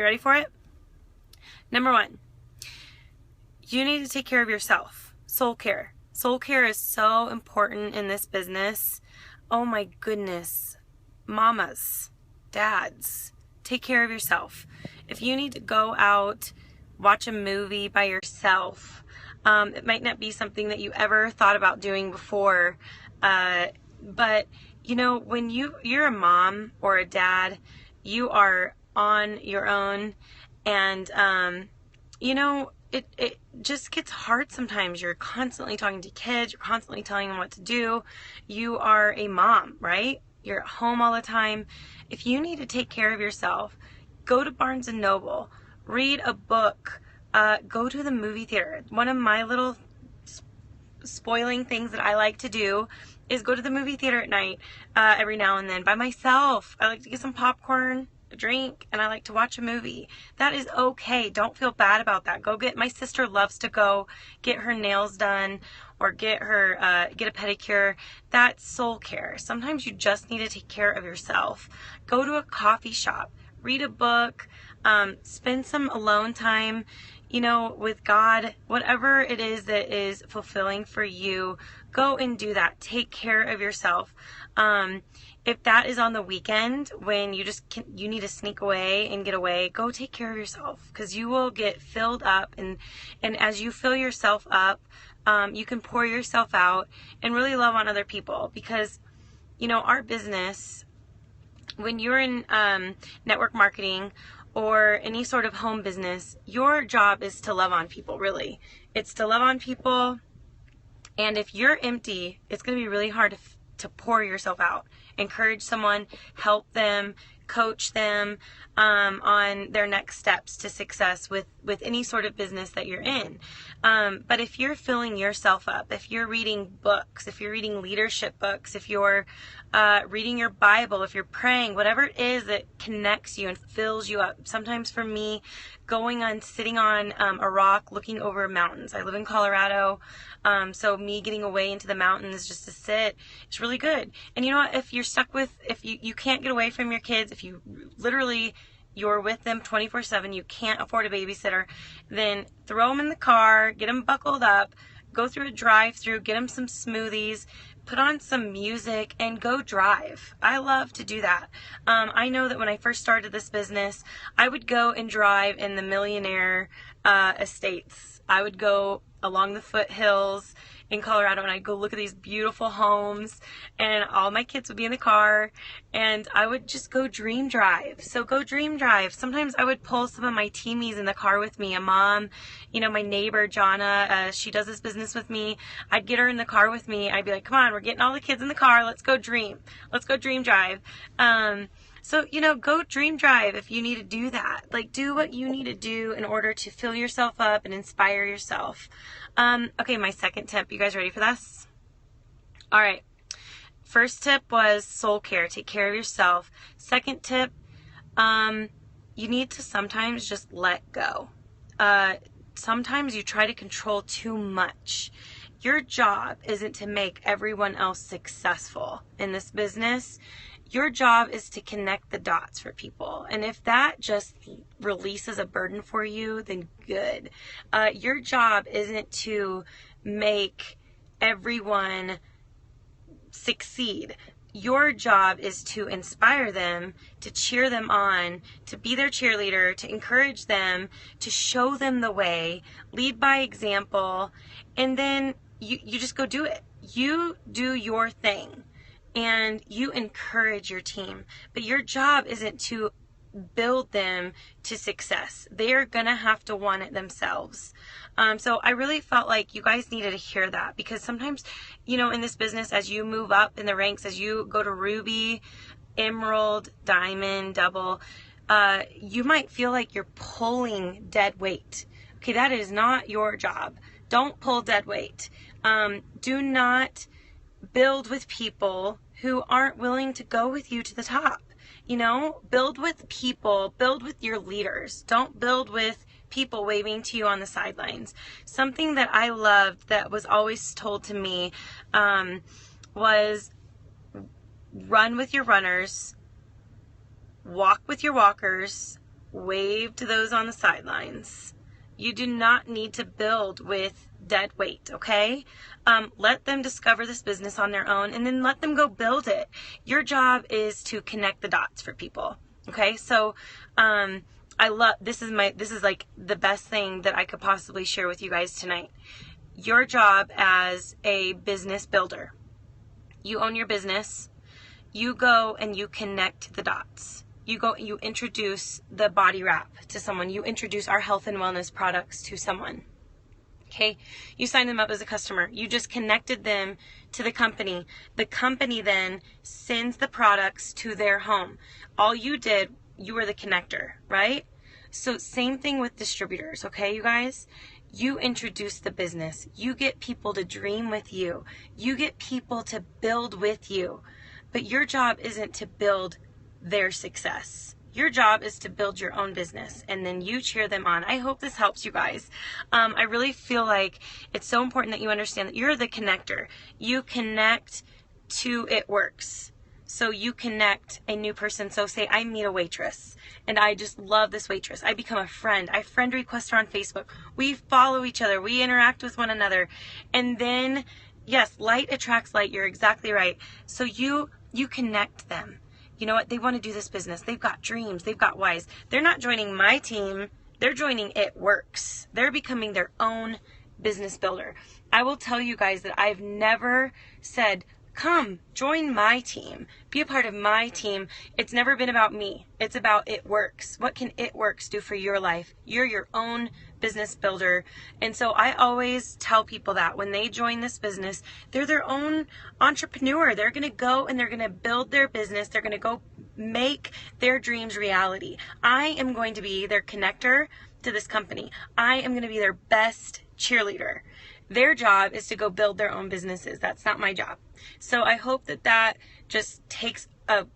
You ready for it? Number 1, you need to take care of yourself. Soul care. Soul care is so important in this business. Oh my goodness. Mamas, dads, take care of yourself. If you need to go out, watch a movie by yourself, it might not be something that you ever thought about doing before, but you know, when you're a mom or a dad, you are on your own, and you know, it just gets hard sometimes. You're constantly talking to kids, you're constantly telling them what to do. You are a mom, right? You're at home all the time. If you need to take care of yourself, go to Barnes & Noble, read a book, go to the movie theater. One of my little spoiling things that I like to do is go to the movie theater at night every now and then by myself. I like to get some popcorn, a drink, and I like to watch a movie. That is okay. Don't feel bad about that. My sister loves to go get her nails done or get a pedicure. That's soul care. Sometimes you just need to take care of yourself. Go to a coffee shop, read a book, spend some alone time, you know, with God. Whatever it is that is fulfilling for you, go and do that. Take care of yourself. If that is on the weekend when you need to sneak away and get away, go take care of yourself, because you will get filled up, and as you fill yourself up, you can pour yourself out and really love on other people. Because, you know, our business, when you're in network marketing or any sort of home business, your job is to love on people, really. It's to love on people, and if you're empty, it's going to be really hard to pour yourself out. Encourage someone, help them, coach them on their next steps to success with any sort of business that you're in. But if you're filling yourself up, if you're reading books, if you're reading leadership books, if you're reading your Bible, if you're praying, whatever it is that connects you and fills you up. Sometimes for me, sitting on a rock looking over mountains. I live in Colorado, so me getting away into the mountains just to sit, it's really good. And you know what, if you can't get away from your kids, if you're with them 24/7, you can't afford a babysitter, then throw them in the car, get them buckled up, go through a drive-through, get them some smoothies, put on some music, and go drive. I love to do that. I know that when I first started this business, I would go and drive in the millionaire estates. I would go along the foothills in Colorado, and I'd go look at these beautiful homes, and all my kids would be in the car, and I would just go dream drive. So go dream drive. Sometimes I would pull some of my teamies in the car with me. A mom, you know, my neighbor, Jonna, she does this business with me. I'd get her in the car with me. I'd be like, come on, we're getting all the kids in the car. Let's go dream. Let's go dream drive. So, you know, go dream drive if you need to do that. Like, do what you need to do in order to fill yourself up and inspire yourself. Okay, my second tip. You guys ready for this? All right. First tip was soul care. Take care of yourself. Second tip, you need to sometimes just let go. Sometimes you try to control too much. Your job isn't to make everyone else successful in this business. Your job is to connect the dots for people. And if that just releases a burden for you, then good. Your job isn't to make everyone succeed. Your job is to inspire them, to cheer them on, to be their cheerleader, to encourage them, to show them the way, lead by example, and then you just go do it. You do your thing. And you encourage your team. But your job isn't to build them to success. They're going to have to want it themselves. So I really felt like you guys needed to hear that, because sometimes, you know, in this business, as you move up in the ranks, as you go to Ruby, Emerald, Diamond, Double, you might feel like you're pulling dead weight. Okay, that is not your job. Don't pull dead weight. Do not build with people who aren't willing to go with you to the top. You know, build with people, build with your leaders. Don't build with people waving to you on the sidelines. Something that I loved that was always told to me was run with your runners, walk with your walkers, wave to those on the sidelines. You do not need to build with dead weight, okay? Let them discover this business on their own, and then let them go build it. Your job is to connect the dots for people, okay? So I love, this is like the best thing that I could possibly share with you guys tonight. Your job as a business builder, you own your business, you go and you connect the dots. You go, you introduce the body wrap to someone. You introduce our health and wellness products to someone. Okay, you sign them up as a customer. You just connected them to the company. The company then sends the products to their home. All you did, you were the connector, right? So same thing with distributors, okay, you guys? You introduce the business. You get people to dream with you. You get people to build with you. But your job isn't to build their success. Your job is to build your own business, and then you cheer them on. I hope this helps you guys. I really feel like it's so important that you understand that you're the connector. You connect to it works. So you connect a new person. So say I meet a waitress and I just love this waitress. I become a friend. I friend request her on Facebook. We follow each other. We interact with one another. And then, yes, light attracts light. You're exactly right. So you connect them. You know what? They want to do this business. They've got dreams. They've got whys. They're not joining my team. They're joining It Works. They're becoming their own business builder. I will tell you guys that I've never said, come, join my team. Be a part of my team. It's never been about me. It's about It Works. What can It Works do for your life? You're your own business builder. And so I always tell people that when they join this business, they're their own entrepreneur. They're going to go and they're going to build their business. They're going to go make their dreams reality. I am going to be their connector to this company. I am going to be their best cheerleader. Their job is to go build their own businesses. That's not my job. So I hope that just takes a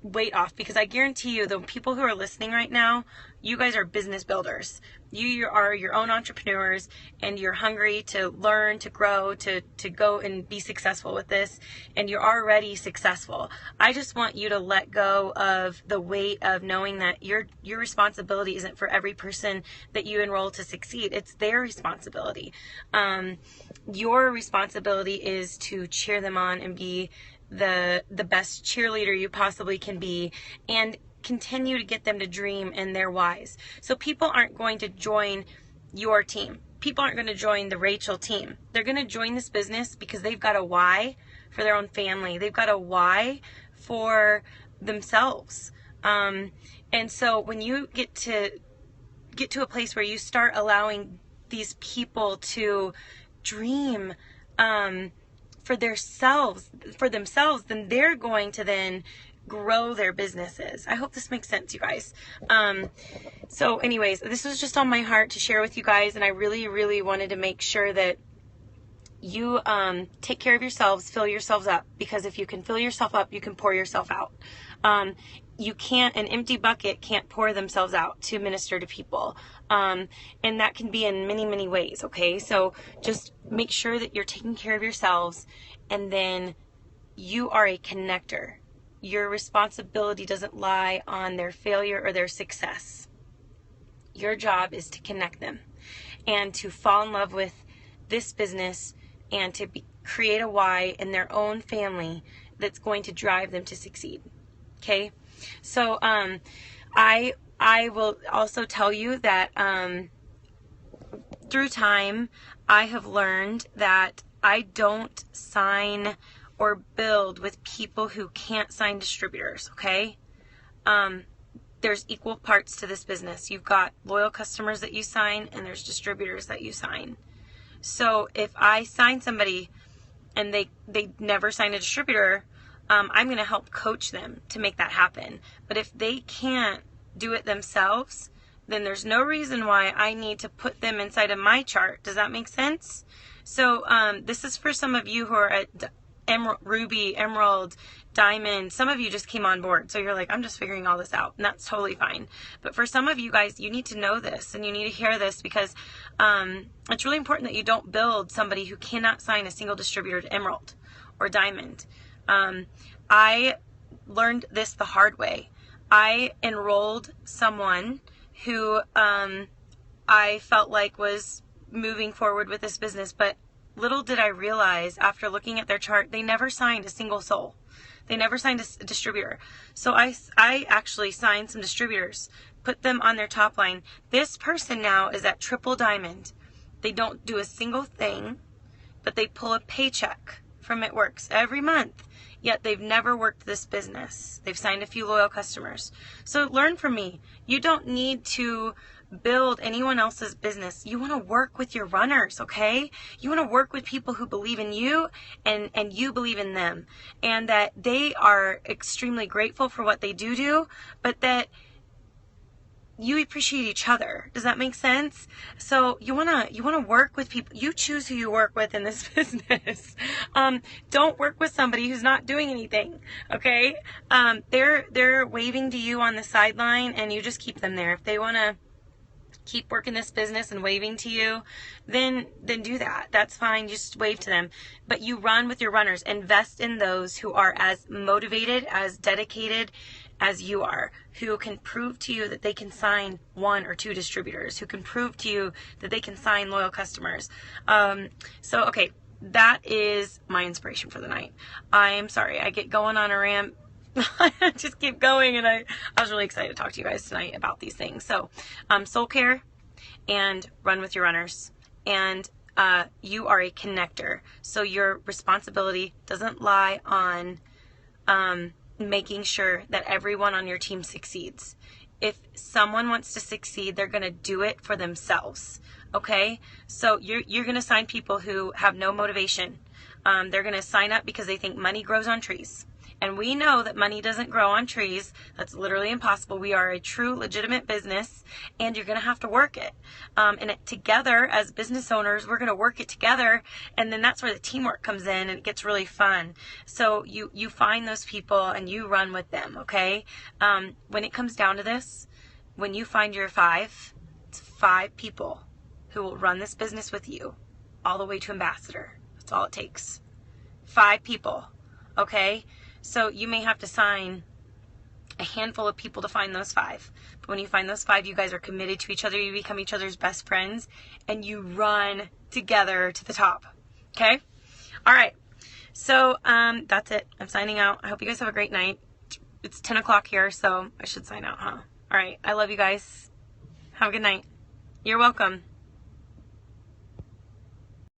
weight off, because I guarantee you the people who are listening right now, you guys are business builders. You are your own entrepreneurs, and you're hungry to learn, to grow, to go and be successful with this, and you're already successful. I just want you to let go of the weight of knowing that your responsibility isn't for every person that you enroll to succeed. It's their responsibility. Your responsibility is to cheer them on and be the best cheerleader you possibly can be, and continue to get them to dream in their whys. So people aren't going to join your team. People aren't going to join the Rachel team. They're going to join this business because they've got a why for their own family. They've got a why for themselves. And so when you get to a place where you start allowing these people to dream for themselves, then they're going to then grow their businesses. I hope this makes sense, you guys. So anyways, this was just on my heart to share with you guys, and I really, really wanted to make sure that you take care of yourselves, fill yourselves up, because if you can fill yourself up, you can pour yourself out. An empty bucket can't pour themselves out to minister to people. And that can be in many, many ways, okay? So just make sure that you're taking care of yourselves, and then you are a connector. Your responsibility doesn't lie on their failure or their success. Your job is to connect them and to fall in love with this business and to create a why in their own family that's going to drive them to succeed. Okay? So I will also tell you that through time, I have learned that I don't sign or build with people who can't sign distributors, okay? There's equal parts to this business. You've got loyal customers that you sign, and there's distributors that you sign. So if I sign somebody and they never sign a distributor, I'm going to help coach them to make that happen. But if they can't do it themselves, then there's no reason why I need to put them inside of my chart. Does that make sense? So this is for some of you who are at Ruby, Emerald, Diamond. Some of you just came on board, so you're like, I'm just figuring all this out, and that's totally fine. But for some of you guys, you need to know this, and you need to hear this, because it's really important that you don't build somebody who cannot sign a single distributor to Emerald or Diamond. I learned this the hard way. I enrolled someone who I felt like was moving forward with this business, but little did I realize after looking at their chart, they never signed a single soul. They never signed a distributor. So I actually signed some distributors, put them on their top line. This person now is at triple diamond. They don't do a single thing, but they pull a paycheck from It Works every month. Yet they've never worked this business. They've signed a few loyal customers. So learn from me. You don't need to build anyone else's business. You want to work with your runners, okay? You want to work with people who believe in you and you believe in them, and that they are extremely grateful for what they do, but that you appreciate each other. Does that make sense? So you wanna work with people. You choose who you work with in this business. Don't work with somebody who's not doing anything. Okay? They're waving to you on the sideline, and you just keep them there. If they wanna keep working this business and waving to you, then do that. That's fine. Just wave to them. But you run with your runners. Invest in those who are as motivated, as dedicated as you are, who can prove to you that they can sign 1 or 2 distributors, who can prove to you that they can sign loyal customers. So, okay, that is my inspiration for the night. I am sorry. I get going on a rant. I just keep going, and I was really excited to talk to you guys tonight about these things. So, soul care and run with your runners. And you are a connector. So your responsibility doesn't lie on making sure that everyone on your team succeeds. If someone wants to succeed, they're going to do it for themselves. Okay? So you're going to sign people who have no motivation. They're going to sign up because they think money grows on trees. And we know that money doesn't grow on trees. That's literally impossible. We are a true, legitimate business, and you're going to have to work it. And together, as business owners, we're going to work it together, and then that's where the teamwork comes in, and it gets really fun. So you find those people, and you run with them, okay? When it comes down to this, when you find your 5, it's 5 people who will run this business with you all the way to ambassador. That's all it takes. 5 people, okay? So you may have to sign a handful of people to find those 5. But when you find those 5, you guys are committed to each other. You become each other's best friends, and you run together to the top. Okay? All right. So that's it. I'm signing out. I hope you guys have a great night. It's 10 o'clock here, so I should sign out, huh? All right. I love you guys. Have a good night. You're welcome.